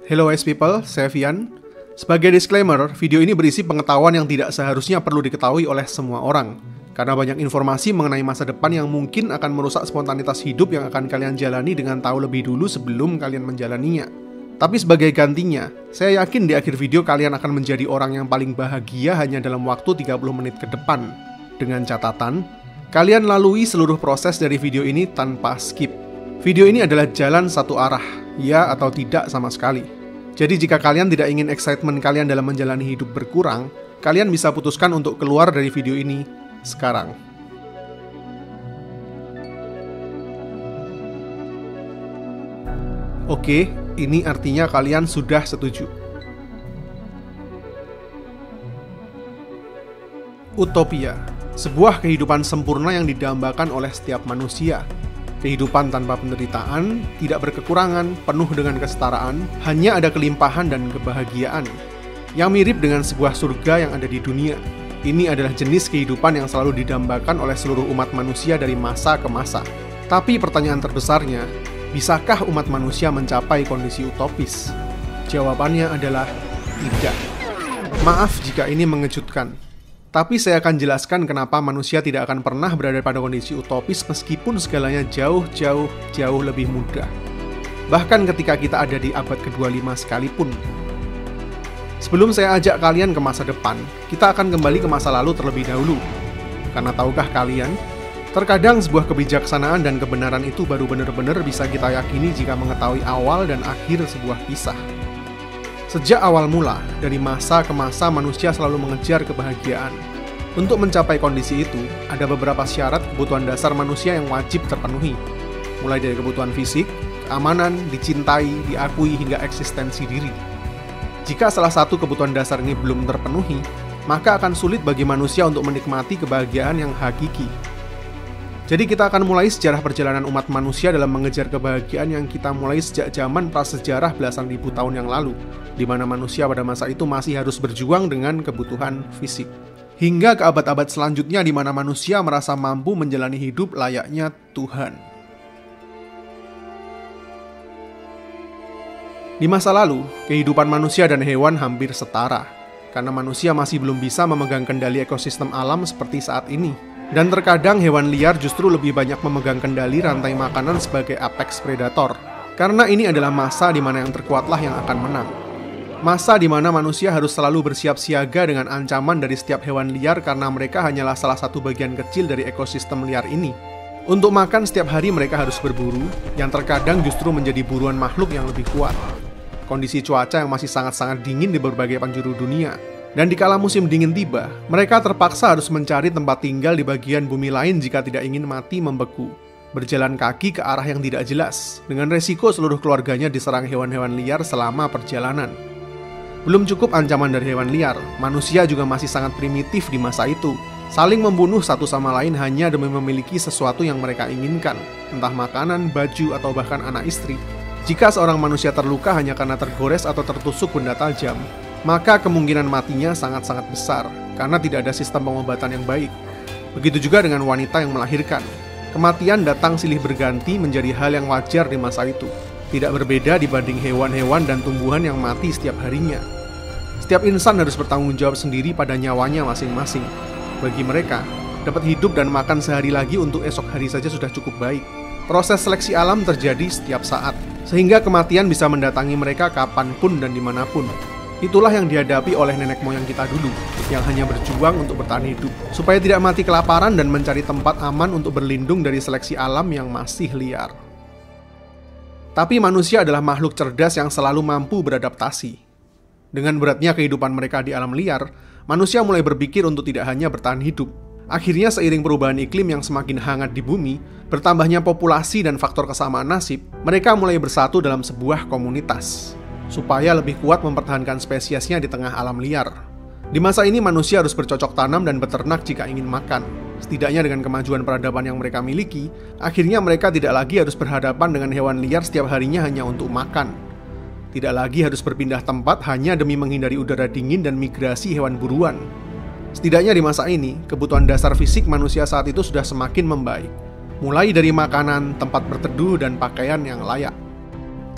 Hello wise people, saya Vian. Sebagai disclaimer, video ini berisi pengetahuan yang tidak seharusnya perlu diketahui oleh semua orang. Karena banyak informasi mengenai masa depan yang mungkin akan merusak spontanitas hidup yang akan kalian jalani dengan tahu lebih dulu sebelum kalian menjalaninya. Tapi sebagai gantinya, saya yakin di akhir video kalian akan menjadi orang yang paling bahagia hanya dalam waktu 30 menit ke depan. Dengan catatan, kalian lalui seluruh proses dari video ini tanpa skip. Video ini adalah jalan satu arah, ya atau tidak sama sekali. Jadi jika kalian tidak ingin excitement kalian dalam menjalani hidup berkurang, kalian bisa putuskan untuk keluar dari video ini sekarang. Oke, ini artinya kalian sudah setuju. Utopia, sebuah kehidupan sempurna yang didambakan oleh setiap manusia. Kehidupan tanpa penderitaan, tidak berkekurangan, penuh dengan kesetaraan, hanya ada kelimpahan dan kebahagiaan. Yang mirip dengan sebuah surga yang ada di dunia. Ini adalah jenis kehidupan yang selalu didambakan oleh seluruh umat manusia dari masa ke masa. Tapi pertanyaan terbesarnya, bisakah umat manusia mencapai kondisi utopis? Jawabannya adalah tidak. Maaf jika ini mengejutkan. Tapi saya akan jelaskan kenapa manusia tidak akan pernah berada pada kondisi utopis meskipun segalanya jauh lebih mudah. Bahkan ketika kita ada di abad ke-25 sekalipun. Sebelum saya ajak kalian ke masa depan, kita akan kembali ke masa lalu terlebih dahulu. Karena tahukah kalian, terkadang sebuah kebijaksanaan dan kebenaran itu baru benar-benar bisa kita yakini jika mengetahui awal dan akhir sebuah kisah. Sejak awal mula, dari masa ke masa manusia selalu mengejar kebahagiaan. Untuk mencapai kondisi itu, ada beberapa syarat kebutuhan dasar manusia yang wajib terpenuhi. Mulai dari kebutuhan fisik, keamanan, dicintai, diakui, hingga eksistensi diri. Jika salah satu kebutuhan dasar ini belum terpenuhi, maka akan sulit bagi manusia untuk menikmati kebahagiaan yang hakiki. Jadi kita akan mulai sejarah perjalanan umat manusia dalam mengejar kebahagiaan yang kita mulai sejak zaman prasejarah belasan ribu tahun yang lalu, di mana manusia pada masa itu masih harus berjuang dengan kebutuhan fisik. Hingga ke abad-abad selanjutnya di mana manusia merasa mampu menjalani hidup layaknya Tuhan. Di masa lalu, kehidupan manusia dan hewan hampir setara, karena manusia masih belum bisa memegang kendali ekosistem alam seperti saat ini. Dan terkadang hewan liar justru lebih banyak memegang kendali rantai makanan sebagai apex predator. Karena ini adalah masa di mana yang terkuatlah yang akan menang. Masa di mana manusia harus selalu bersiap siaga dengan ancaman dari setiap hewan liar karena mereka hanyalah salah satu bagian kecil dari ekosistem liar ini. Untuk makan setiap hari mereka harus berburu, yang terkadang justru menjadi buruan makhluk yang lebih kuat. Kondisi cuaca yang masih sangat-sangat dingin di berbagai penjuru dunia. Dan dikala musim dingin tiba, mereka terpaksa harus mencari tempat tinggal di bagian bumi lain jika tidak ingin mati membeku. Berjalan kaki ke arah yang tidak jelas, dengan resiko seluruh keluarganya diserang hewan-hewan liar selama perjalanan. Belum cukup ancaman dari hewan liar, manusia juga masih sangat primitif di masa itu. Saling membunuh satu sama lain hanya demi memiliki sesuatu yang mereka inginkan, entah makanan, baju, atau bahkan anak istri. Jika seorang manusia terluka hanya karena tergores atau tertusuk benda tajam, maka kemungkinan matinya sangat-sangat besar, karena tidak ada sistem pengobatan yang baik. Begitu juga dengan wanita yang melahirkan. Kematian datang silih berganti menjadi hal yang wajar di masa itu. Tidak berbeda dibanding hewan-hewan dan tumbuhan yang mati setiap harinya. Setiap insan harus bertanggung jawab sendiri pada nyawanya masing-masing. Bagi mereka, dapat hidup dan makan sehari lagi untuk esok hari saja sudah cukup baik. Proses seleksi alam terjadi setiap saat, sehingga kematian bisa mendatangi mereka kapanpun dan dimanapun. Itulah yang dihadapi oleh nenek moyang kita dulu, yang hanya berjuang untuk bertahan hidup, supaya tidak mati kelaparan dan mencari tempat aman untuk berlindung dari seleksi alam yang masih liar. Tapi manusia adalah makhluk cerdas yang selalu mampu beradaptasi. Dengan beratnya kehidupan mereka di alam liar, manusia mulai berpikir untuk tidak hanya bertahan hidup. Akhirnya seiring perubahan iklim yang semakin hangat di bumi, bertambahnya populasi dan faktor kesamaan nasib, mereka mulai bersatu dalam sebuah komunitas supaya lebih kuat mempertahankan spesiesnya di tengah alam liar. Di masa ini manusia harus bercocok tanam dan beternak jika ingin makan. Setidaknya dengan kemajuan peradaban yang mereka miliki, akhirnya mereka tidak lagi harus berhadapan dengan hewan liar setiap harinya hanya untuk makan. Tidak lagi harus berpindah tempat hanya demi menghindari udara dingin dan migrasi hewan buruan. Setidaknya di masa ini, kebutuhan dasar fisik manusia saat itu sudah semakin membaik. Mulai dari makanan, tempat berteduh, dan pakaian yang layak.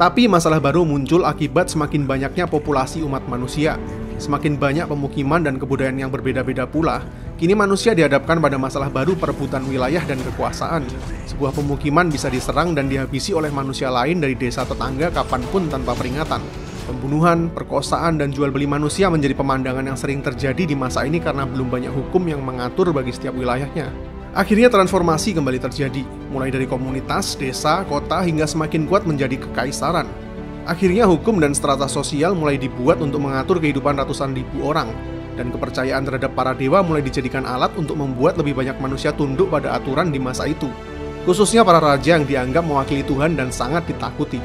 Tapi masalah baru muncul akibat semakin banyaknya populasi umat manusia. Semakin banyak pemukiman dan kebudayaan yang berbeda-beda pula, kini manusia dihadapkan pada masalah baru perebutan wilayah dan kekuasaan. Sebuah pemukiman bisa diserang dan dihabisi oleh manusia lain dari desa tetangga kapanpun tanpa peringatan. Pembunuhan, perkosaan, dan jual beli manusia menjadi pemandangan yang sering terjadi di masa ini karena belum banyak hukum yang mengatur bagi setiap wilayahnya. Akhirnya transformasi kembali terjadi, mulai dari komunitas, desa, kota, hingga semakin kuat menjadi kekaisaran. Akhirnya hukum dan strata sosial mulai dibuat untuk mengatur kehidupan ratusan ribu orang, dan kepercayaan terhadap para dewa mulai dijadikan alat untuk membuat lebih banyak manusia tunduk pada aturan di masa itu, khususnya para raja yang dianggap mewakili Tuhan dan sangat ditakuti.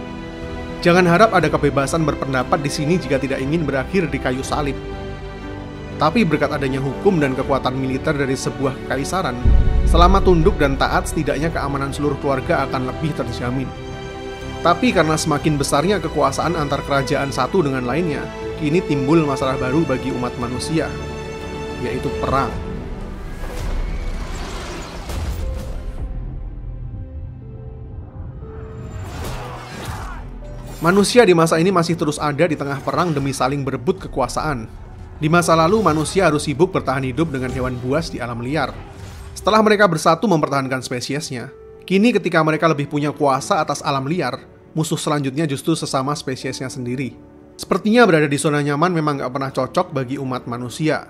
Jangan harap ada kebebasan berpendapat di sini jika tidak ingin berakhir di kayu salib. Tapi berkat adanya hukum dan kekuatan militer dari sebuah kekaisaran, selama tunduk dan taat setidaknya keamanan seluruh keluarga akan lebih terjamin. Tapi karena semakin besarnya kekuasaan antar kerajaan satu dengan lainnya, kini timbul masalah baru bagi umat manusia, yaitu perang. Manusia di masa ini masih terus ada di tengah perang demi saling berebut kekuasaan. Di masa lalu, manusia harus sibuk bertahan hidup dengan hewan buas di alam liar. Setelah mereka bersatu mempertahankan spesiesnya, kini ketika mereka lebih punya kuasa atas alam liar, musuh selanjutnya justru sesama spesiesnya sendiri. Sepertinya berada di zona nyaman memang gak pernah cocok bagi umat manusia.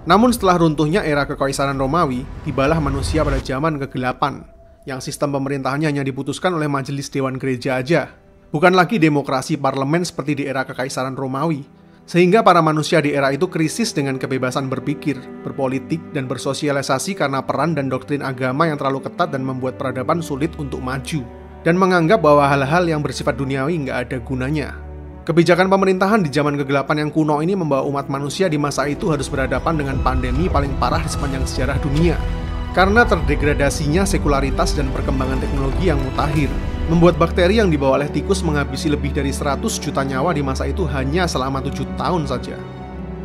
Namun setelah runtuhnya era kekaisaran Romawi, tibalah manusia pada zaman kegelapan, yang sistem pemerintahannya hanya diputuskan oleh majelis dewan gereja aja, bukan lagi demokrasi parlemen seperti di era kekaisaran Romawi. Sehingga para manusia di era itu krisis dengan kebebasan berpikir, berpolitik, dan bersosialisasi karena peran dan doktrin agama yang terlalu ketat dan membuat peradaban sulit untuk maju, dan menganggap bahwa hal-hal yang bersifat duniawi nggak ada gunanya. Kebijakan pemerintahan di zaman kegelapan yang kuno ini membawa umat manusia di masa itu harus berhadapan dengan pandemi paling parah di sepanjang sejarah dunia. Karena terdegradasinya sekularitas dan perkembangan teknologi yang mutakhir, membuat bakteri yang dibawa oleh tikus menghabisi lebih dari 100 juta nyawa di masa itu hanya selama 7 tahun saja.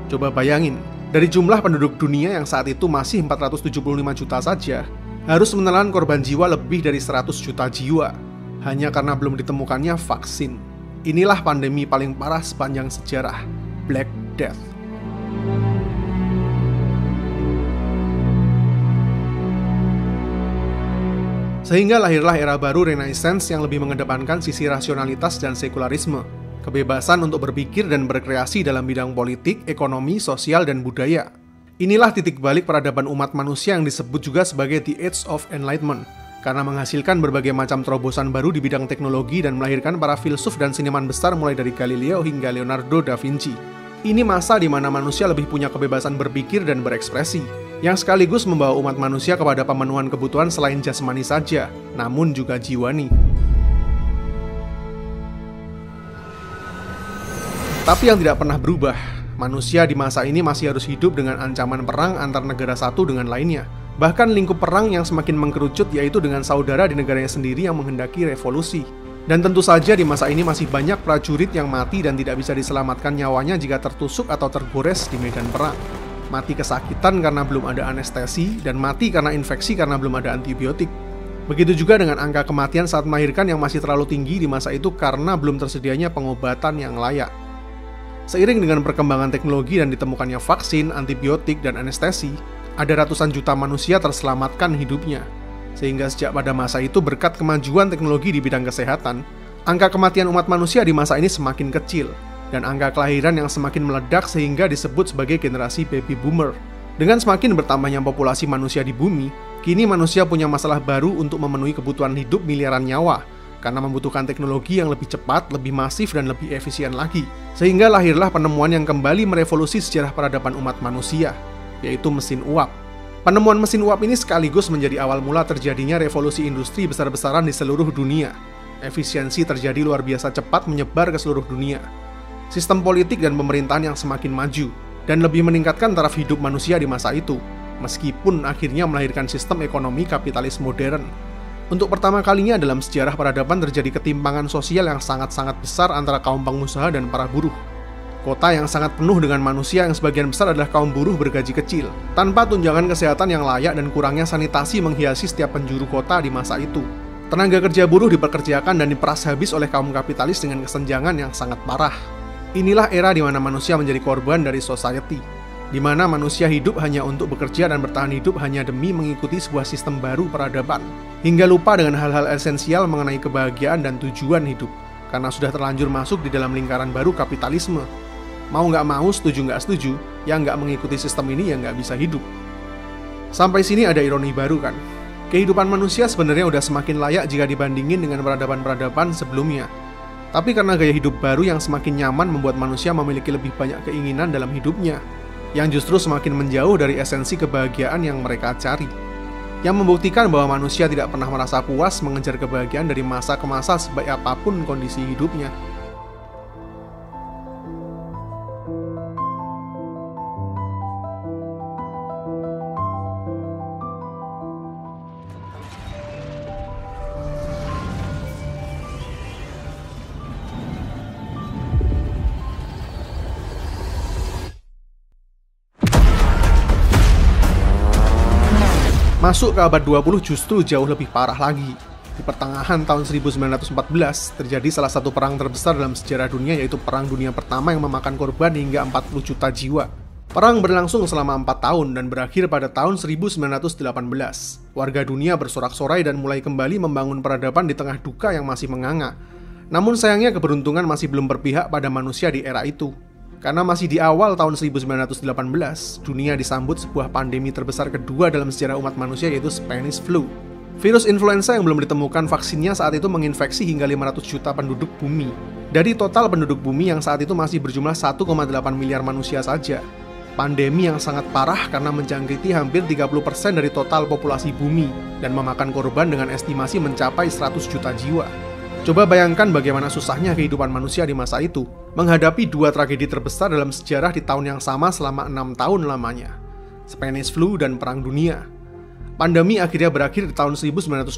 Coba bayangin, dari jumlah penduduk dunia yang saat itu masih 475 juta saja, harus menelan korban jiwa lebih dari 100 juta jiwa, hanya karena belum ditemukannya vaksin. Inilah pandemi paling parah sepanjang sejarah, Black Death. Sehingga lahirlah era baru Renaissance yang lebih mengedepankan sisi rasionalitas dan sekularisme, kebebasan untuk berpikir dan berkreasi dalam bidang politik, ekonomi, sosial, dan budaya. Inilah titik balik peradaban umat manusia yang disebut juga sebagai The Age of Enlightenment, karena menghasilkan berbagai macam terobosan baru di bidang teknologi dan melahirkan para filsuf dan seniman besar mulai dari Galileo hingga Leonardo da Vinci. Ini masa di mana manusia lebih punya kebebasan berpikir dan berekspresi, yang sekaligus membawa umat manusia kepada pemenuhan kebutuhan selain jasmani saja, namun juga jiwani. Tapi yang tidak pernah berubah, manusia di masa ini masih harus hidup dengan ancaman perang antar negara satu dengan lainnya. Bahkan lingkup perang yang semakin mengkerucut yaitu dengan saudara di negaranya sendiri yang menghendaki revolusi. Dan tentu saja di masa ini masih banyak prajurit yang mati dan tidak bisa diselamatkan nyawanya jika tertusuk atau tergores di medan perang. Mati kesakitan karena belum ada anestesi, dan mati karena infeksi karena belum ada antibiotik. Begitu juga dengan angka kematian saat melahirkan yang masih terlalu tinggi di masa itu karena belum tersedianya pengobatan yang layak. Seiring dengan perkembangan teknologi dan ditemukannya vaksin, antibiotik, dan anestesi, ada ratusan juta manusia terselamatkan hidupnya. Sehingga sejak pada masa itu berkat kemajuan teknologi di bidang kesehatan, angka kematian umat manusia di masa ini semakin kecil, dan angka kelahiran yang semakin meledak sehingga disebut sebagai generasi baby boomer. Dengan semakin bertambahnya populasi manusia di bumi, kini manusia punya masalah baru untuk memenuhi kebutuhan hidup miliaran nyawa, karena membutuhkan teknologi yang lebih cepat, lebih masif, dan lebih efisien lagi. Sehingga lahirlah penemuan yang kembali merevolusi sejarah peradaban umat manusia, yaitu mesin uap. Penemuan mesin uap ini sekaligus menjadi awal mula terjadinya revolusi industri besar-besaran di seluruh dunia. Efisiensi terjadi luar biasa cepat menyebar ke seluruh dunia. Sistem politik dan pemerintahan yang semakin maju, dan lebih meningkatkan taraf hidup manusia di masa itu, meskipun akhirnya melahirkan sistem ekonomi kapitalis modern. Untuk pertama kalinya dalam sejarah peradaban terjadi ketimpangan sosial yang sangat-sangat besar antara kaum pengusaha dan para buruh. Kota yang sangat penuh dengan manusia yang sebagian besar adalah kaum buruh bergaji kecil, tanpa tunjangan kesehatan yang layak dan kurangnya sanitasi menghiasi setiap penjuru kota di masa itu. Tenaga kerja buruh diperkerjakan dan diperas habis oleh kaum kapitalis dengan kesenjangan yang sangat parah. Inilah era di mana manusia menjadi korban dari society, di mana manusia hidup hanya untuk bekerja dan bertahan hidup hanya demi mengikuti sebuah sistem baru peradaban, hingga lupa dengan hal-hal esensial mengenai kebahagiaan dan tujuan hidup, karena sudah terlanjur masuk di dalam lingkaran baru kapitalisme. Mau nggak mau, setuju nggak setuju, yang nggak mengikuti sistem ini ya nggak bisa hidup. Sampai sini ada ironi baru kan? Kehidupan manusia sebenarnya udah semakin layak jika dibandingin dengan peradaban-peradaban sebelumnya. Tapi karena gaya hidup baru yang semakin nyaman membuat manusia memiliki lebih banyak keinginan dalam hidupnya, yang justru semakin menjauh dari esensi kebahagiaan yang mereka cari. Yang membuktikan bahwa manusia tidak pernah merasa puas mengejar kebahagiaan dari masa ke masa sebaik apapun kondisi hidupnya. Masuk ke abad 20 justru jauh lebih parah lagi. Di pertengahan tahun 1914, terjadi salah satu perang terbesar dalam sejarah dunia, yaitu Perang Dunia Pertama yang memakan korban hingga 40 juta jiwa. Perang berlangsung selama 4 tahun dan berakhir pada tahun 1918. Warga dunia bersorak-sorai dan mulai kembali membangun peradaban di tengah duka yang masih menganga. Namun sayangnya keberuntungan masih belum berpihak pada manusia di era itu. Karena masih di awal tahun 1918, dunia disambut sebuah pandemi terbesar kedua dalam sejarah umat manusia, yaitu Spanish Flu. Virus influenza yang belum ditemukan vaksinnya saat itu menginfeksi hingga 500 juta penduduk bumi. Dari total penduduk bumi yang saat itu masih berjumlah 1,8 miliar manusia saja. Pandemi yang sangat parah karena menjangkiti hampir 30% dari total populasi bumi dan memakan korban dengan estimasi mencapai 100 juta jiwa. Coba bayangkan bagaimana susahnya kehidupan manusia di masa itu, menghadapi dua tragedi terbesar dalam sejarah di tahun yang sama selama 6 tahun lamanya. Spanish Flu dan Perang Dunia. Pandemi akhirnya berakhir di tahun 1920.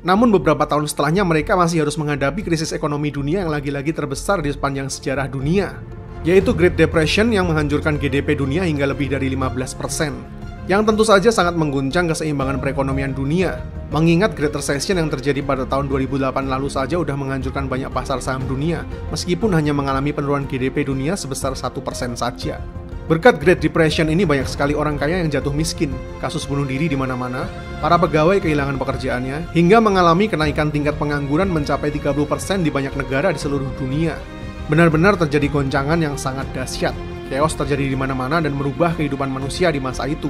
Namun beberapa tahun setelahnya mereka masih harus menghadapi krisis ekonomi dunia yang lagi-lagi terbesar di sepanjang sejarah dunia, yaitu Great Depression yang menghancurkan GDP dunia hingga lebih dari 15%. Yang tentu saja sangat mengguncang keseimbangan perekonomian dunia. Mengingat Great Recession yang terjadi pada tahun 2008 lalu saja udah menghancurkan banyak pasar saham dunia, meskipun hanya mengalami penurunan GDP dunia sebesar 1% saja. Berkat Great Depression ini banyak sekali orang kaya yang jatuh miskin, kasus bunuh diri di mana-mana, para pegawai kehilangan pekerjaannya, hingga mengalami kenaikan tingkat pengangguran mencapai 30% di banyak negara di seluruh dunia. Benar-benar terjadi goncangan yang sangat dahsyat. Chaos terjadi di mana-mana dan merubah kehidupan manusia di masa itu.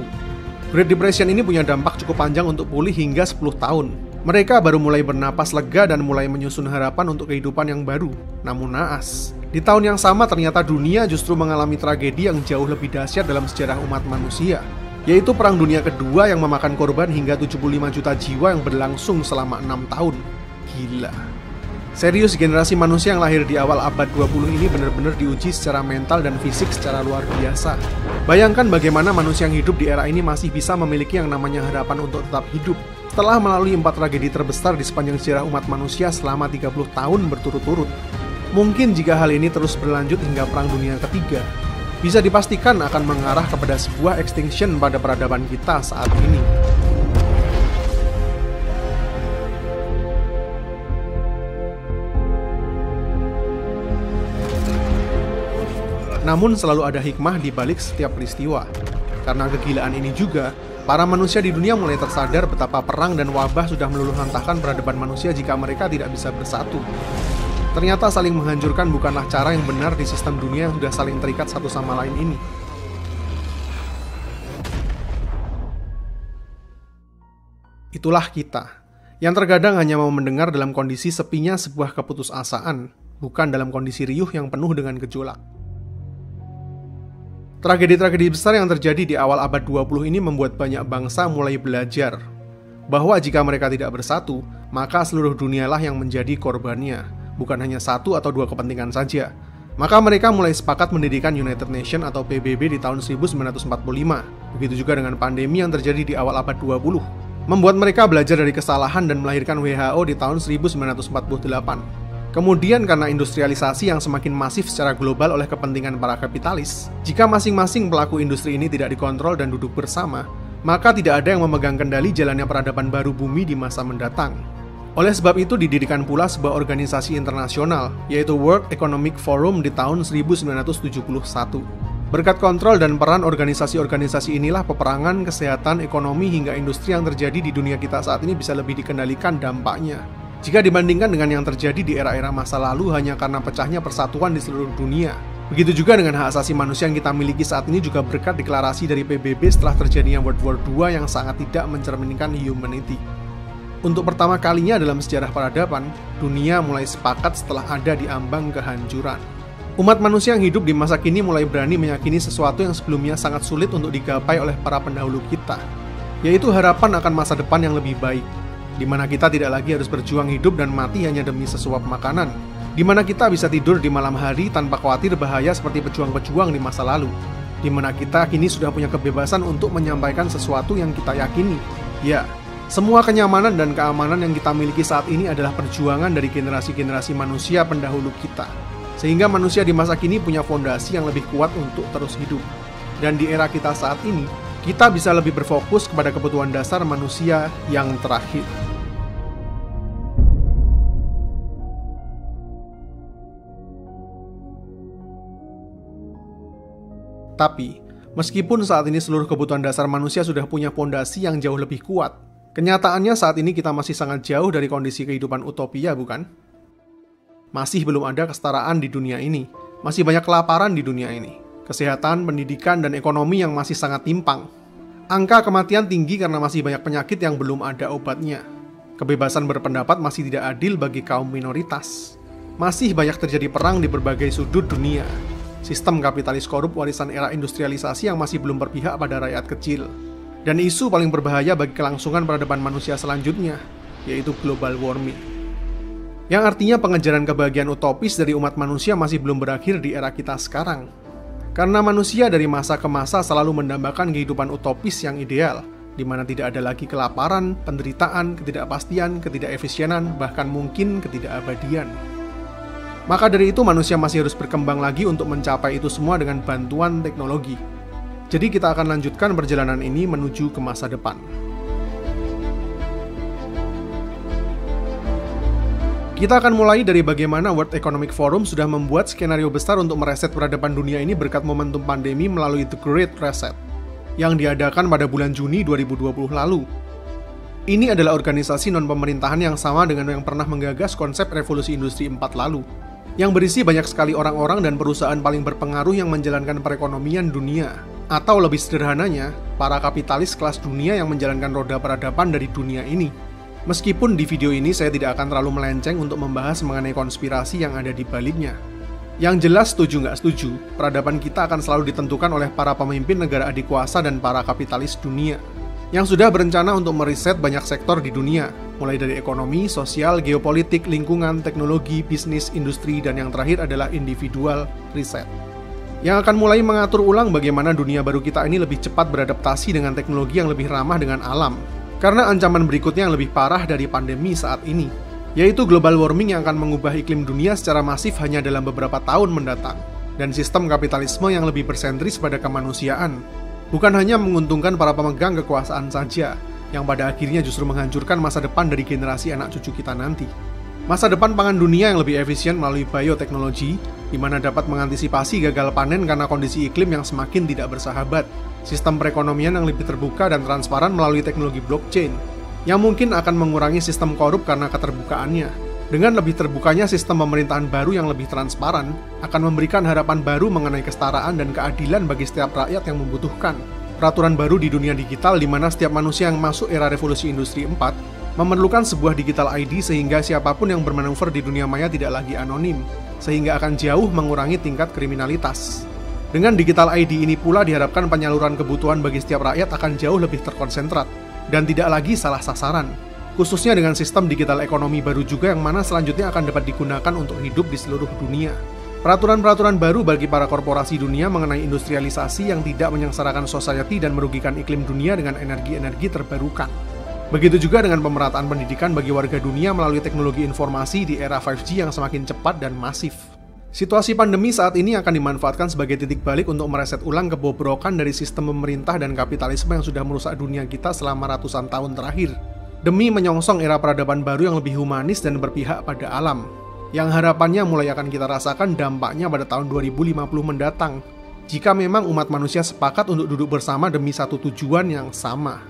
Great Depression ini punya dampak cukup panjang untuk pulih hingga 10 tahun. Mereka baru mulai bernapas lega dan mulai menyusun harapan untuk kehidupan yang baru. Namun naas, di tahun yang sama ternyata dunia justru mengalami tragedi yang jauh lebih dahsyat dalam sejarah umat manusia, yaitu Perang Dunia Kedua yang memakan korban hingga 75 juta jiwa yang berlangsung selama 6 tahun. Gila. Serius, generasi manusia yang lahir di awal abad 20 ini benar-benar diuji secara mental dan fisik secara luar biasa. Bayangkan bagaimana manusia yang hidup di era ini masih bisa memiliki yang namanya harapan untuk tetap hidup setelah melalui 4 tragedi terbesar di sepanjang sejarah umat manusia selama 30 tahun berturut-turut. Mungkin jika hal ini terus berlanjut hingga Perang Dunia Ketiga, bisa dipastikan akan mengarah kepada sebuah extinction pada peradaban kita saat ini. Namun selalu ada hikmah di balik setiap peristiwa. Karena kegilaan ini juga, para manusia di dunia mulai tersadar betapa perang dan wabah sudah meluluhlantahkan peradaban manusia jika mereka tidak bisa bersatu. Ternyata saling menghancurkan bukanlah cara yang benar di sistem dunia yang sudah saling terikat satu sama lain ini. Itulah kita, yang terkadang hanya mau mendengar dalam kondisi sepinya sebuah keputusasaan, bukan dalam kondisi riuh yang penuh dengan gejolak. Tragedi-tragedi besar yang terjadi di awal abad 20 ini membuat banyak bangsa mulai belajar bahwa jika mereka tidak bersatu, maka seluruh dunialah yang menjadi korbannya, bukan hanya satu atau dua kepentingan saja. Maka mereka mulai sepakat mendirikan United Nations atau PBB di tahun 1945. Begitu juga dengan pandemi yang terjadi di awal abad 20. Membuat mereka belajar dari kesalahan dan melahirkan WHO di tahun 1948. Kemudian karena industrialisasi yang semakin masif secara global oleh kepentingan para kapitalis, jika masing-masing pelaku industri ini tidak dikontrol dan duduk bersama, maka tidak ada yang memegang kendali jalannya peradaban baru bumi di masa mendatang. Oleh sebab itu didirikan pula sebuah organisasi internasional, yaitu World Economic Forum di tahun 1971. Berkat kontrol dan peran organisasi-organisasi inilah peperangan, kesehatan, ekonomi, hingga industri yang terjadi di dunia kita saat ini bisa lebih dikendalikan dampaknya. Jika dibandingkan dengan yang terjadi di era-era masa lalu hanya karena pecahnya persatuan di seluruh dunia. Begitu juga dengan hak asasi manusia yang kita miliki saat ini juga berkat deklarasi dari PBB setelah terjadinya World War II yang sangat tidak mencerminkan humanity. Untuk pertama kalinya dalam sejarah peradaban, dunia mulai sepakat setelah ada di ambang kehancuran. Umat manusia yang hidup di masa kini mulai berani meyakini sesuatu yang sebelumnya sangat sulit untuk digapai oleh para pendahulu kita, yaitu harapan akan masa depan yang lebih baik, di mana kita tidak lagi harus berjuang hidup dan mati hanya demi sesuap makanan, di mana kita bisa tidur di malam hari tanpa khawatir bahaya seperti pejuang-pejuang di masa lalu, di mana kita kini sudah punya kebebasan untuk menyampaikan sesuatu yang kita yakini. Ya, semua kenyamanan dan keamanan yang kita miliki saat ini adalah perjuangan dari generasi-generasi manusia pendahulu kita, sehingga manusia di masa kini punya fondasi yang lebih kuat untuk terus hidup. Dan di era kita saat ini, kita bisa lebih berfokus kepada kebutuhan dasar manusia yang terakhir. Tapi, meskipun saat ini seluruh kebutuhan dasar manusia sudah punya fondasi yang jauh lebih kuat, kenyataannya saat ini kita masih sangat jauh dari kondisi kehidupan utopia, bukan? Masih belum ada kesetaraan di dunia ini, masih banyak kelaparan di dunia ini, kesehatan, pendidikan, dan ekonomi yang masih sangat timpang. Angka kematian tinggi karena masih banyak penyakit yang belum ada obatnya. Kebebasan berpendapat masih tidak adil bagi kaum minoritas. Masih banyak terjadi perang di berbagai sudut dunia. Sistem kapitalis korup warisan era industrialisasi yang masih belum berpihak pada rakyat kecil. Dan isu paling berbahaya bagi kelangsungan peradaban manusia selanjutnya, yaitu global warming. Yang artinya pengejaran kebahagiaan utopis dari umat manusia masih belum berakhir di era kita sekarang. Karena manusia dari masa ke masa selalu mendambakan kehidupan utopis yang ideal, di mana tidak ada lagi kelaparan, penderitaan, ketidakpastian, ketidakefisienan, bahkan mungkin ketidakabadian. Maka dari itu manusia masih harus berkembang lagi untuk mencapai itu semua dengan bantuan teknologi. Jadi kita akan lanjutkan perjalanan ini menuju ke masa depan. Kita akan mulai dari bagaimana World Economic Forum sudah membuat skenario besar untuk mereset peradaban dunia ini berkat momentum pandemi melalui The Great Reset, yang diadakan pada bulan Juni 2020 lalu. Ini adalah organisasi non-pemerintahan yang sama dengan yang pernah menggagas konsep revolusi industri 4 lalu, yang berisi banyak sekali orang-orang dan perusahaan paling berpengaruh yang menjalankan perekonomian dunia, atau lebih sederhananya, para kapitalis kelas dunia yang menjalankan roda peradaban dari dunia ini. Meskipun di video ini saya tidak akan terlalu melenceng untuk membahas mengenai konspirasi yang ada di baliknya. Yang jelas setuju nggak setuju, peradaban kita akan selalu ditentukan oleh para pemimpin negara adikuasa dan para kapitalis dunia, yang sudah berencana untuk meriset banyak sektor di dunia, mulai dari ekonomi, sosial, geopolitik, lingkungan, teknologi, bisnis, industri, dan yang terakhir adalah individual riset, yang akan mulai mengatur ulang bagaimana dunia baru kita ini lebih cepat beradaptasi dengan teknologi yang lebih ramah dengan alam, karena ancaman berikutnya yang lebih parah dari pandemi saat ini, yaitu global warming yang akan mengubah iklim dunia secara masif hanya dalam beberapa tahun mendatang, dan sistem kapitalisme yang lebih bersentris pada kemanusiaan, bukan hanya menguntungkan para pemegang kekuasaan saja, yang pada akhirnya justru menghancurkan masa depan dari generasi anak cucu kita nanti. Masa depan pangan dunia yang lebih efisien melalui bioteknologi, di mana dapat mengantisipasi gagal panen karena kondisi iklim yang semakin tidak bersahabat. Sistem perekonomian yang lebih terbuka dan transparan melalui teknologi blockchain, yang mungkin akan mengurangi sistem korup karena keterbukaannya. Dengan lebih terbukanya sistem pemerintahan baru yang lebih transparan, akan memberikan harapan baru mengenai kesetaraan dan keadilan bagi setiap rakyat yang membutuhkan. Peraturan baru di dunia digital di mana setiap manusia yang masuk era revolusi industri 4 memerlukan sebuah digital ID sehingga siapapun yang bermanuver di dunia maya tidak lagi anonim, sehingga akan jauh mengurangi tingkat kriminalitas. Dengan digital ID ini pula diharapkan penyaluran kebutuhan bagi setiap rakyat akan jauh lebih terkonsentrat, dan tidak lagi salah sasaran. Khususnya dengan sistem digital ekonomi baru juga yang mana selanjutnya akan dapat digunakan untuk hidup di seluruh dunia. Peraturan-peraturan baru bagi para korporasi dunia mengenai industrialisasi yang tidak menyengsarakan society dan merugikan iklim dunia dengan energi-energi terbarukan. Begitu juga dengan pemerataan pendidikan bagi warga dunia melalui teknologi informasi di era 5G yang semakin cepat dan masif. Situasi pandemi saat ini akan dimanfaatkan sebagai titik balik untuk mereset ulang kebobrokan dari sistem pemerintah dan kapitalisme yang sudah merusak dunia kita selama ratusan tahun terakhir, demi menyongsong era peradaban baru yang lebih humanis dan berpihak pada alam, yang harapannya mulai akan kita rasakan dampaknya pada tahun 2050 mendatang, jika memang umat manusia sepakat untuk duduk bersama demi satu tujuan yang sama.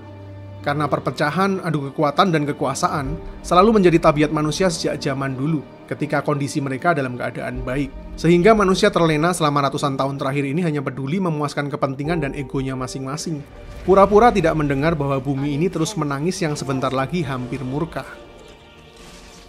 Karena perpecahan, adu kekuatan, dan kekuasaan selalu menjadi tabiat manusia sejak zaman dulu, ketika kondisi mereka dalam keadaan baik. Sehingga manusia terlena selama ratusan tahun terakhir ini hanya peduli memuaskan kepentingan dan egonya masing-masing. Pura-pura tidak mendengar bahwa bumi ini terus menangis yang sebentar lagi hampir murka.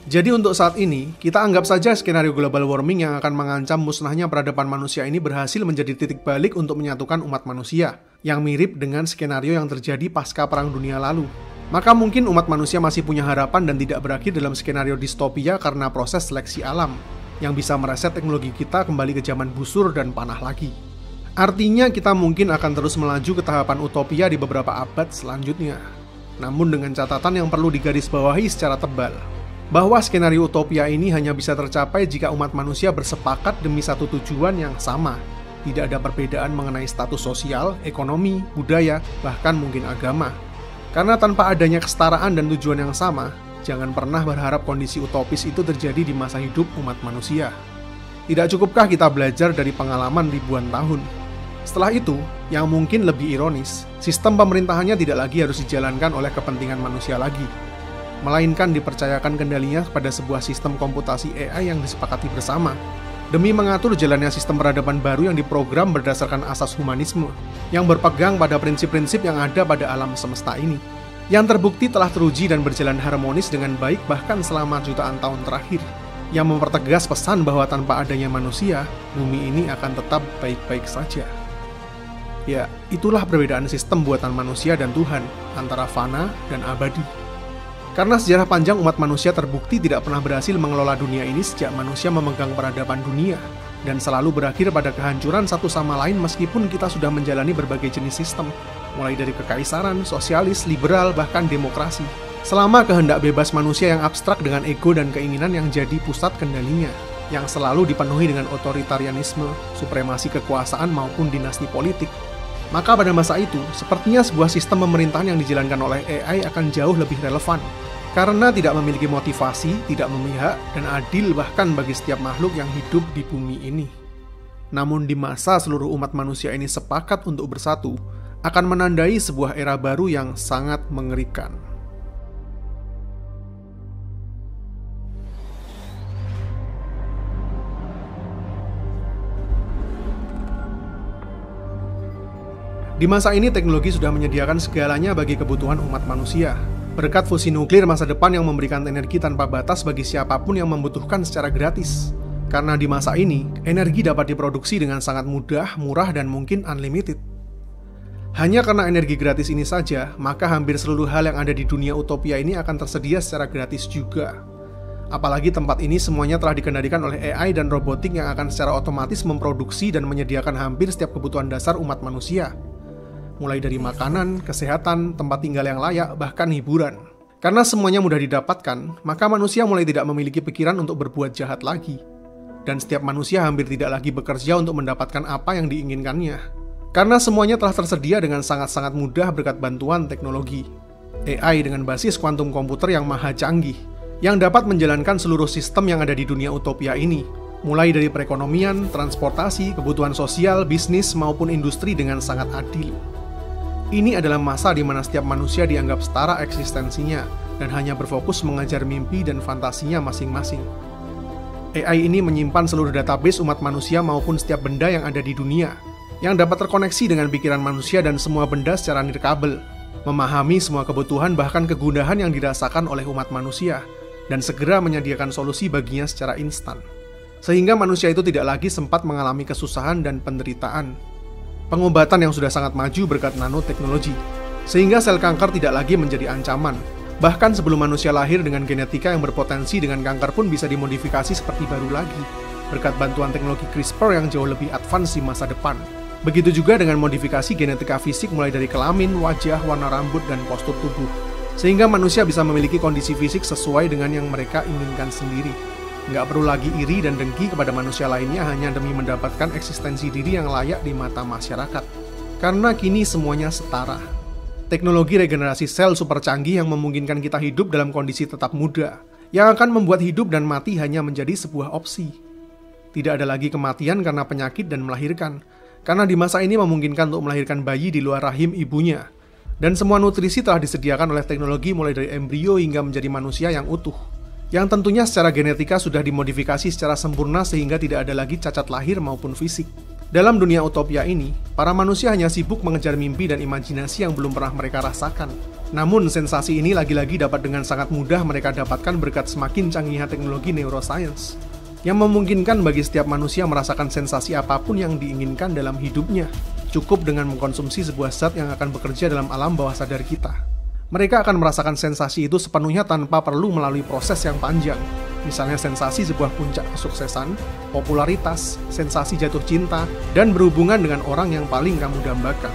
Jadi untuk saat ini, kita anggap saja skenario global warming yang akan mengancam musnahnya peradaban manusia ini berhasil menjadi titik balik untuk menyatukan umat manusia, yang mirip dengan skenario yang terjadi pasca Perang Dunia lalu. Maka mungkin umat manusia masih punya harapan dan tidak berakhir dalam skenario distopia karena proses seleksi alam, yang bisa mereset teknologi kita kembali ke zaman busur dan panah lagi. Artinya kita mungkin akan terus melaju ke tahapan utopia di beberapa abad selanjutnya. Namun dengan catatan yang perlu digarisbawahi secara tebal, bahwa skenario utopia ini hanya bisa tercapai jika umat manusia bersepakat demi satu tujuan yang sama. Tidak ada perbedaan mengenai status sosial, ekonomi, budaya, bahkan mungkin agama. Karena tanpa adanya kesetaraan dan tujuan yang sama, jangan pernah berharap kondisi utopis itu terjadi di masa hidup umat manusia. Tidak cukupkah kita belajar dari pengalaman ribuan tahun? Setelah itu, yang mungkin lebih ironis, sistem pemerintahannya tidak lagi harus dijalankan oleh kepentingan manusia lagi, melainkan dipercayakan kendalinya kepada sebuah sistem komputasi AI yang disepakati bersama, demi mengatur jalannya sistem peradaban baru yang diprogram berdasarkan asas humanisme, yang berpegang pada prinsip-prinsip yang ada pada alam semesta ini, yang terbukti telah teruji dan berjalan harmonis dengan baik bahkan selama jutaan tahun terakhir, yang mempertegas pesan bahwa tanpa adanya manusia, bumi ini akan tetap baik-baik saja. Ya, itulah perbedaan sistem buatan manusia dan Tuhan, antara fana dan abadi. Karena sejarah panjang umat manusia terbukti tidak pernah berhasil mengelola dunia ini sejak manusia memegang peradaban dunia, dan selalu berakhir pada kehancuran satu sama lain meskipun kita sudah menjalani berbagai jenis sistem, mulai dari kekaisaran, sosialis, liberal, bahkan demokrasi. Selama kehendak bebas manusia yang abstrak dengan ego dan keinginan yang jadi pusat kendalinya, yang selalu dipenuhi dengan otoritarianisme, supremasi kekuasaan maupun dinasti politik, maka pada masa itu, sepertinya sebuah sistem pemerintahan yang dijalankan oleh AI akan jauh lebih relevan, karena tidak memiliki motivasi, tidak memihak, dan adil bahkan bagi setiap makhluk yang hidup di bumi ini. Namun di masa seluruh umat manusia ini sepakat untuk bersatu, akan menandai sebuah era baru yang sangat mengerikan. Di masa ini teknologi sudah menyediakan segalanya bagi kebutuhan umat manusia. Berkat fusi nuklir masa depan yang memberikan energi tanpa batas bagi siapapun yang membutuhkan secara gratis. Karena di masa ini, energi dapat diproduksi dengan sangat mudah, murah, dan mungkin unlimited. Hanya karena energi gratis ini saja, maka hampir seluruh hal yang ada di dunia utopia ini akan tersedia secara gratis juga. Apalagi tempat ini semuanya telah dikendalikan oleh AI dan robotik yang akan secara otomatis memproduksi dan menyediakan hampir setiap kebutuhan dasar umat manusia. Mulai dari makanan, kesehatan, tempat tinggal yang layak, bahkan hiburan. Karena semuanya mudah didapatkan, maka manusia mulai tidak memiliki pikiran untuk berbuat jahat lagi. Dan setiap manusia hampir tidak lagi bekerja untuk mendapatkan apa yang diinginkannya. Karena semuanya telah tersedia dengan sangat-sangat mudah berkat bantuan teknologi. AI dengan basis kuantum komputer yang maha canggih, yang dapat menjalankan seluruh sistem yang ada di dunia utopia ini, mulai dari perekonomian, transportasi, kebutuhan sosial, bisnis, maupun industri dengan sangat adil. Ini adalah masa di mana setiap manusia dianggap setara eksistensinya dan hanya berfokus mengejar mimpi dan fantasinya masing-masing. AI ini menyimpan seluruh database umat manusia maupun setiap benda yang ada di dunia, yang dapat terkoneksi dengan pikiran manusia dan semua benda secara nirkabel, memahami semua kebutuhan bahkan kegundahan yang dirasakan oleh umat manusia, dan segera menyediakan solusi baginya secara instan. Sehingga manusia itu tidak lagi sempat mengalami kesusahan dan penderitaan. Pengobatan yang sudah sangat maju berkat nanoteknologi, sehingga sel kanker tidak lagi menjadi ancaman. Bahkan sebelum manusia lahir dengan genetika yang berpotensi dengan kanker pun bisa dimodifikasi seperti baru lagi, berkat bantuan teknologi CRISPR yang jauh lebih advance di masa depan. Begitu juga dengan modifikasi genetika fisik mulai dari kelamin, wajah, warna rambut, dan postur tubuh. Sehingga manusia bisa memiliki kondisi fisik sesuai dengan yang mereka inginkan sendiri. Nggak perlu lagi iri dan dengki kepada manusia lainnya hanya demi mendapatkan eksistensi diri yang layak di mata masyarakat. Karena kini semuanya setara. Teknologi regenerasi sel super canggih yang memungkinkan kita hidup dalam kondisi tetap muda, yang akan membuat hidup dan mati hanya menjadi sebuah opsi. Tidak ada lagi kematian karena penyakit dan melahirkan, karena di masa ini memungkinkan untuk melahirkan bayi di luar rahim ibunya. Dan semua nutrisi telah disediakan oleh teknologi mulai dari embrio hingga menjadi manusia yang utuh. Yang tentunya secara genetika sudah dimodifikasi secara sempurna sehingga tidak ada lagi cacat lahir maupun fisik. Dalam dunia utopia ini, para manusia hanya sibuk mengejar mimpi dan imajinasi yang belum pernah mereka rasakan. Namun sensasi ini lagi-lagi dapat dengan sangat mudah mereka dapatkan berkat semakin canggihnya teknologi neuroscience, yang memungkinkan bagi setiap manusia merasakan sensasi apapun yang diinginkan dalam hidupnya. Cukup dengan mengkonsumsi sebuah zat yang akan bekerja dalam alam bawah sadar kita. Mereka akan merasakan sensasi itu sepenuhnya tanpa perlu melalui proses yang panjang. Misalnya sensasi sebuah puncak kesuksesan, popularitas, sensasi jatuh cinta, dan berhubungan dengan orang yang paling kamu dambakan.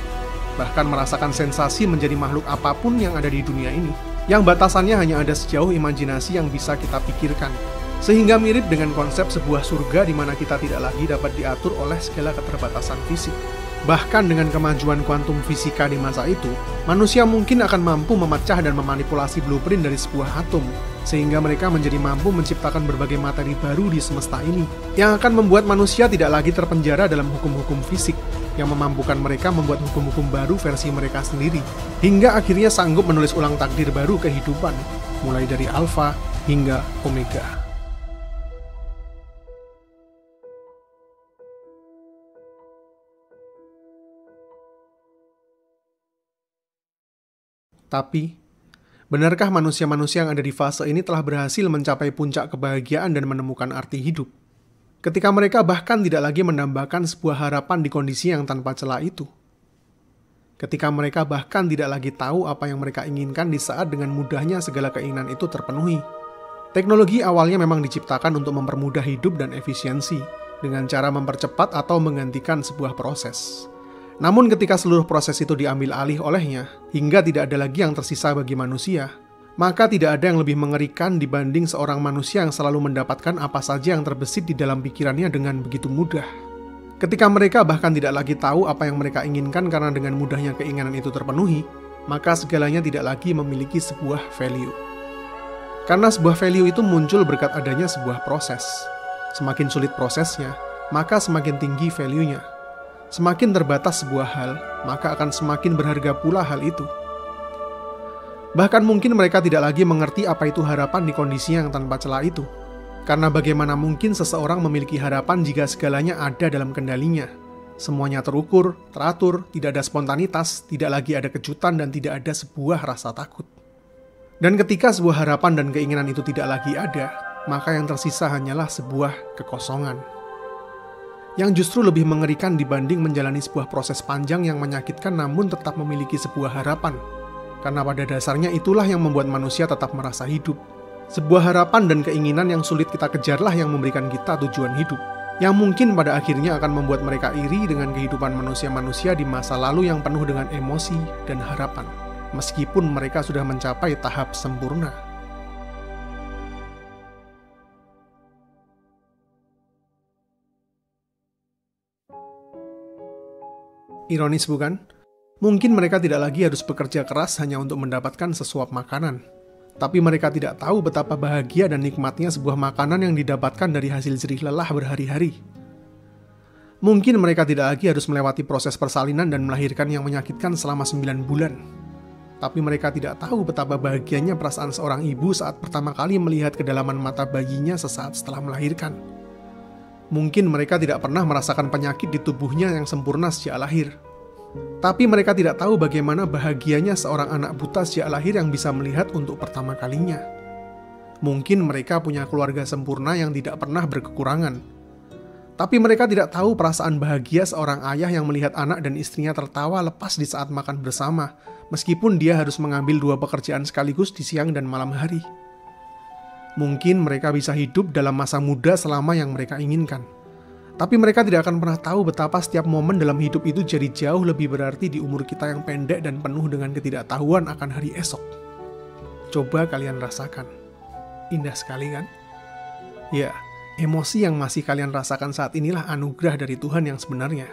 Bahkan merasakan sensasi menjadi makhluk apapun yang ada di dunia ini, yang batasannya hanya ada sejauh imajinasi yang bisa kita pikirkan. Sehingga mirip dengan konsep sebuah surga di mana kita tidak lagi dapat diatur oleh segala keterbatasan fisik. Bahkan dengan kemajuan kuantum fisika di masa itu, manusia mungkin akan mampu memecah dan memanipulasi blueprint dari sebuah atom, sehingga mereka menjadi mampu menciptakan berbagai materi baru di semesta ini, yang akan membuat manusia tidak lagi terpenjara dalam hukum-hukum fisik, yang memampukan mereka membuat hukum-hukum baru versi mereka sendiri, hingga akhirnya sanggup menulis ulang takdir baru kehidupan, mulai dari alfa hingga omega. Tapi, benarkah manusia-manusia yang ada di fase ini telah berhasil mencapai puncak kebahagiaan dan menemukan arti hidup? Ketika mereka bahkan tidak lagi mendambakan sebuah harapan di kondisi yang tanpa celah itu. Ketika mereka bahkan tidak lagi tahu apa yang mereka inginkan di saat dengan mudahnya segala keinginan itu terpenuhi. Teknologi awalnya memang diciptakan untuk mempermudah hidup dan efisiensi, dengan cara mempercepat atau menggantikan sebuah proses. Namun ketika seluruh proses itu diambil alih olehnya, hingga tidak ada lagi yang tersisa bagi manusia, maka tidak ada yang lebih mengerikan dibanding seorang manusia yang selalu mendapatkan apa saja yang terbesit di dalam pikirannya dengan begitu mudah. Ketika mereka bahkan tidak lagi tahu apa yang mereka inginkan karena dengan mudahnya keinginan itu terpenuhi, maka segalanya tidak lagi memiliki sebuah value. Karena sebuah value itu muncul berkat adanya sebuah proses. Semakin sulit prosesnya, maka semakin tinggi value-nya. Semakin terbatas sebuah hal, maka akan semakin berharga pula hal itu. Bahkan mungkin mereka tidak lagi mengerti apa itu harapan di kondisi yang tanpa celah itu. Karena bagaimana mungkin seseorang memiliki harapan jika segalanya ada dalam kendalinya. Semuanya terukur, teratur, tidak ada spontanitas, tidak lagi ada kejutan, dan tidak ada sebuah rasa takut. Dan ketika sebuah harapan dan keinginan itu tidak lagi ada, maka yang tersisa hanyalah sebuah kekosongan. Yang justru lebih mengerikan dibanding menjalani sebuah proses panjang yang menyakitkan namun tetap memiliki sebuah harapan. Karena pada dasarnya itulah yang membuat manusia tetap merasa hidup. Sebuah harapan dan keinginan yang sulit kita kejarlah yang memberikan kita tujuan hidup. Yang mungkin pada akhirnya akan membuat mereka iri dengan kehidupan manusia-manusia di masa lalu yang penuh dengan emosi dan harapan. Meskipun mereka sudah mencapai tahap sempurna. Ironis bukan? Mungkin mereka tidak lagi harus bekerja keras hanya untuk mendapatkan sesuap makanan. Tapi mereka tidak tahu betapa bahagia dan nikmatnya sebuah makanan yang didapatkan dari hasil jerih lelah berhari-hari. Mungkin mereka tidak lagi harus melewati proses persalinan dan melahirkan yang menyakitkan selama 9 bulan. Tapi mereka tidak tahu betapa bahagianya perasaan seorang ibu saat pertama kali melihat kedalaman mata bayinya sesaat setelah melahirkan. Mungkin mereka tidak pernah merasakan penyakit di tubuhnya yang sempurna sejak lahir. Tapi mereka tidak tahu bagaimana bahagianya seorang anak buta sejak lahir yang bisa melihat untuk pertama kalinya. Mungkin mereka punya keluarga sempurna yang tidak pernah berkekurangan. Tapi mereka tidak tahu perasaan bahagia seorang ayah yang melihat anak dan istrinya tertawa lepas di saat makan bersama, meskipun dia harus mengambil 2 pekerjaan sekaligus di siang dan malam hari. Mungkin mereka bisa hidup dalam masa muda selama yang mereka inginkan. Tapi mereka tidak akan pernah tahu betapa setiap momen dalam hidup itu jadi jauh lebih berarti di umur kita yang pendek dan penuh dengan ketidaktahuan akan hari esok. Coba kalian rasakan. Indah sekali kan? Ya, emosi yang masih kalian rasakan saat inilah anugerah dari Tuhan yang sebenarnya.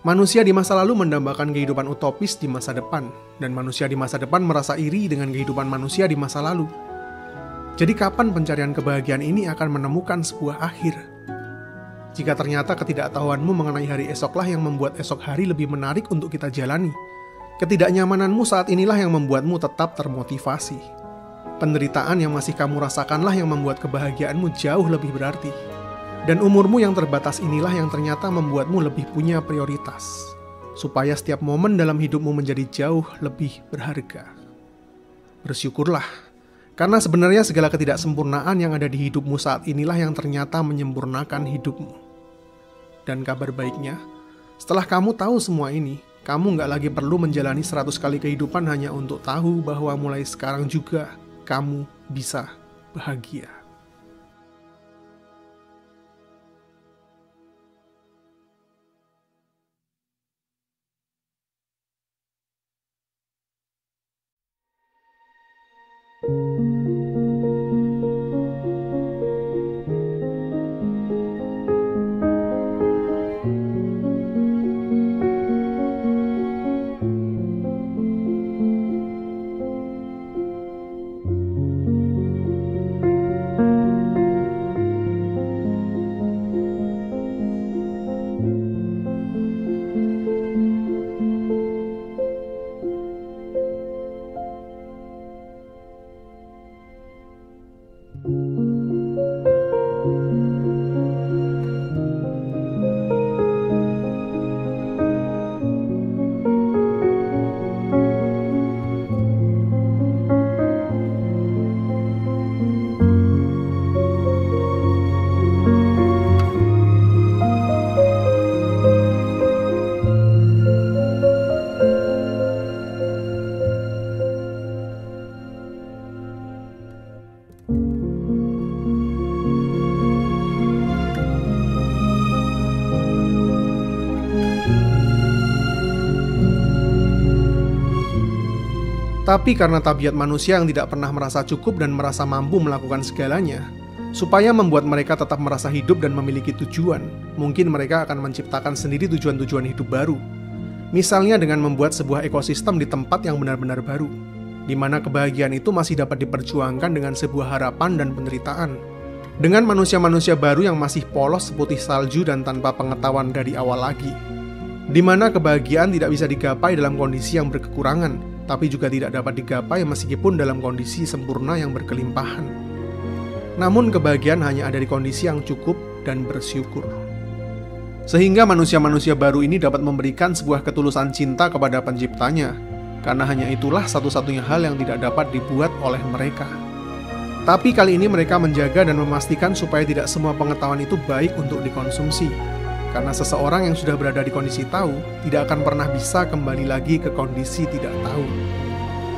Manusia di masa lalu mendambakan kehidupan utopis di masa depan, dan manusia di masa depan merasa iri dengan kehidupan manusia di masa lalu. Jadi kapan pencarian kebahagiaan ini akan menemukan sebuah akhir? Jika ternyata ketidaktahuanmu mengenai hari esoklah yang membuat esok hari lebih menarik untuk kita jalani, ketidaknyamananmu saat inilah yang membuatmu tetap termotivasi. Penderitaan yang masih kamu rasakanlah yang membuat kebahagiaanmu jauh lebih berarti. Dan umurmu yang terbatas inilah yang ternyata membuatmu lebih punya prioritas, supaya setiap momen dalam hidupmu menjadi jauh lebih berharga. Bersyukurlah, karena sebenarnya segala ketidaksempurnaan yang ada di hidupmu saat inilah yang ternyata menyempurnakan hidupmu. Dan kabar baiknya, setelah kamu tahu semua ini, kamu nggak lagi perlu menjalani 100 kali kehidupan hanya untuk tahu bahwa mulai sekarang juga kamu bisa bahagia. Tapi karena tabiat manusia yang tidak pernah merasa cukup dan merasa mampu melakukan segalanya, supaya membuat mereka tetap merasa hidup dan memiliki tujuan, mungkin mereka akan menciptakan sendiri tujuan-tujuan hidup baru. Misalnya dengan membuat sebuah ekosistem di tempat yang benar-benar baru, di mana kebahagiaan itu masih dapat diperjuangkan dengan sebuah harapan dan penderitaan. Dengan manusia-manusia baru yang masih polos seputih salju dan tanpa pengetahuan dari awal lagi. Di mana kebahagiaan tidak bisa digapai dalam kondisi yang berkekurangan, tapi juga tidak dapat digapai meskipun dalam kondisi sempurna yang berkelimpahan. Namun kebahagiaan hanya ada di kondisi yang cukup dan bersyukur. Sehingga manusia-manusia baru ini dapat memberikan sebuah ketulusan cinta kepada penciptanya, karena hanya itulah satu-satunya hal yang tidak dapat dibuat oleh mereka. Tapi kali ini mereka menjaga dan memastikan supaya tidak semua pengetahuan itu baik untuk dikonsumsi. Karena seseorang yang sudah berada di kondisi tahu tidak akan pernah bisa kembali lagi ke kondisi tidak tahu.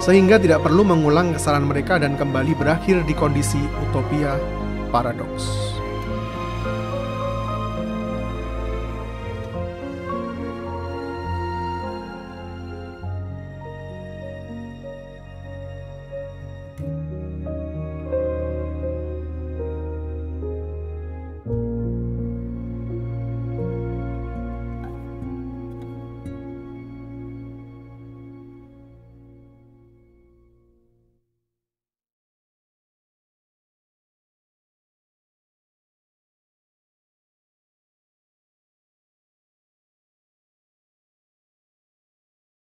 Sehingga tidak perlu mengulang kesalahan mereka dan kembali berakhir di kondisi utopia paradoks.